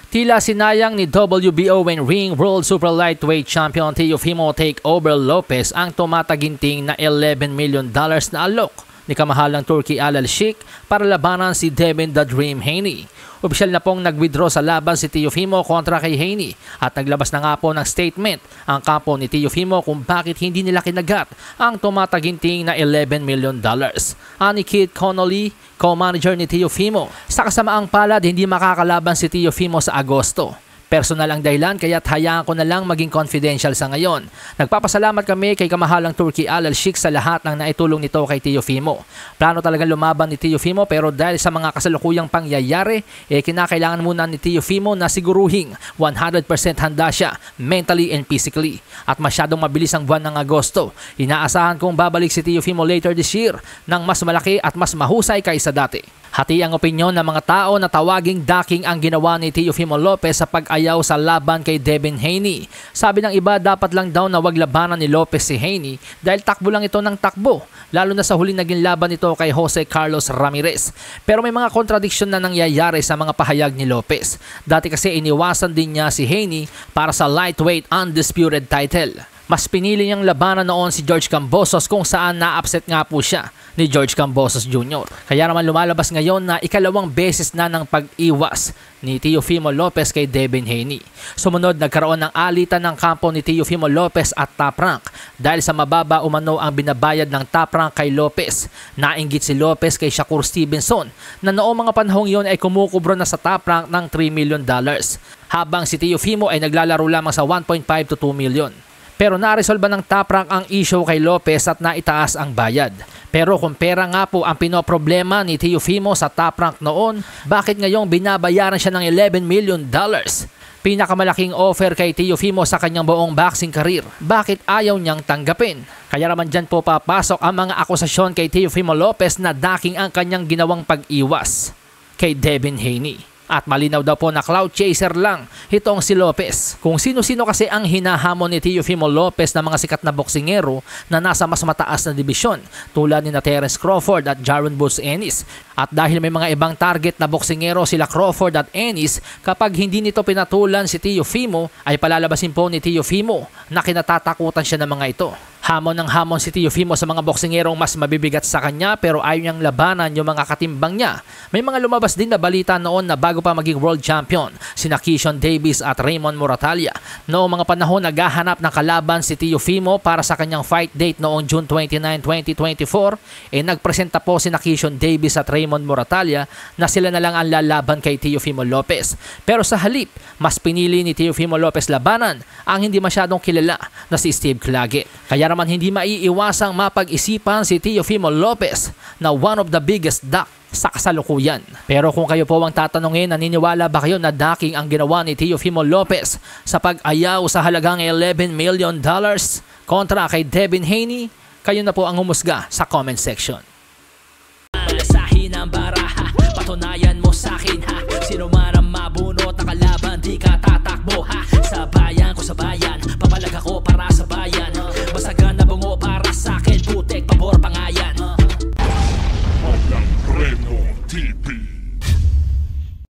Tila sinayang ni WBO and Ring World Super Lightweight Champion Teofimo Takeover Lopez ang tumataginting na $11 million na alok ni kamahalang Turki Al Sheikh para labanan si Devin The Dream Haney. Opisyal na pong nag-withdraw sa laban si Teofimo kontra kay Haney at naglabas na nga po ng statement ang kampo ni Teofimo kung bakit hindi nila kinagat ang tumataginting na $11 million. Ani Kid Connolly, co-manager ni Teofimo, sa kasamaang palad hindi makakalaban si Teofimo sa Agosto. Personal ang dahilan kaya't hayaan ko na lang maging confidential sa ngayon. Nagpapasalamat kami kay kamahalang Turki Al Sheikh sa lahat ng naitulong nito kay Teofimo. Plano talagang lumaban ni Teofimo pero dahil sa mga kasalukuyang pangyayari, kinakailangan muna ni Teofimo na siguruhing 100% handa siya mentally and physically. At masyadong mabilis ang buwan ng Agosto. Inaasahan kong babalik si Teofimo later this year ng mas malaki at mas mahusay kaysa dati. Hati ang opinyon ng mga tao na tawaging daking ang ginawa ni Teofimo Lopez sa pag-ayaw sa laban kay Devin Haney. Sabi ng iba dapat lang daw na wag labanan ni Lopez si Haney dahil takbo lang ito ng takbo, lalo na sa huling naging laban nito kay Jose Carlos Ramirez. Pero may mga kontradiksyon na nangyayari sa mga pahayag ni Lopez. Dati kasi iniwasan din niya si Haney para sa lightweight undisputed title. Mas pinili niyang labanan noon si George Kambosos kung saan na-upset nga po siya ni George Kambosos Jr. Kaya naman lumalabas ngayon na ikalawang beses na ng pag-iwas ni Teofimo Lopez kay Devin Haney. Sumunod nagkaroon ng alitan ng kampo ni Teofimo Lopez at Top Rank dahil sa mababa umano ang binabayad ng Top Rank kay Lopez. Nainggit si Lopez kay Shakur Stevenson na noong mga panahong yon ay kumukubro na sa Top Rank ng $3 million habang si Teofimo ay naglalaro lamang sa 1.5 to 2 million. Pero naresolba ng Top Rank ang issue kay Lopez at naitaas ang bayad. Pero kung pera nga po ang pinoproblema ni Teofimo sa Top Rank noon, bakit ngayong binabayaran siya ng $11 million? Pinakamalaking offer kay Teofimo sa kanyang buong boxing career. Bakit ayaw niyang tanggapin? Kaya naman dyan po papasok ang mga akusasyon kay Teofimo Lopez na daking ang kanyang ginawang pag-iwas kay Devin Haney. At malinaw daw po na cloud chaser lang itong si Lopez. Kung sino-sino kasi ang hinahamon ni Teofimo Lopez na mga sikat na boksingero na nasa mas mataas na dibisyon tulad ni Terence Crawford at Jaron Boots Ennis. At dahil may mga ibang target na boksingero sila Crawford at Ennis, kapag hindi nito pinatulan si Teofimo ay palalabasin po ni Teofimo na kinatatakutan siya ng mga ito. Hamon ng hamon si Teofimo sa mga boksingerong mas mabibigat sa kanya pero ayaw niyang labanan yung mga katimbang niya. May mga lumabas din na balita noon na bago pa maging world champion, sina Keyshawn Davis at Raymond Moratalia. Noong mga panahon naghahanap ng kalaban si Teofimo para sa kanyang fight date noong June 29, 2024, nagpresenta po sina Keyshawn Davis at Raymond Moratalia na sila na lang ang lalaban kay Teofimo Lopez. Pero sa halip, mas pinili ni Teofimo Lopez labanan ang hindi masyadong kilala na si Steve Claggett. Kaya naman hindi maiiwasang mapag-isipan si Teofimo Lopez na one of the biggest duck sa kasalukuyan. Pero kung kayo po ang tatanungin, naniniwala ba kayo na daking ang ginawa ni Teofimo Lopez sa pag-ayaw sa halagang $11 million kontra kay Devin Haney? Kayo na po ang humusga sa comment section.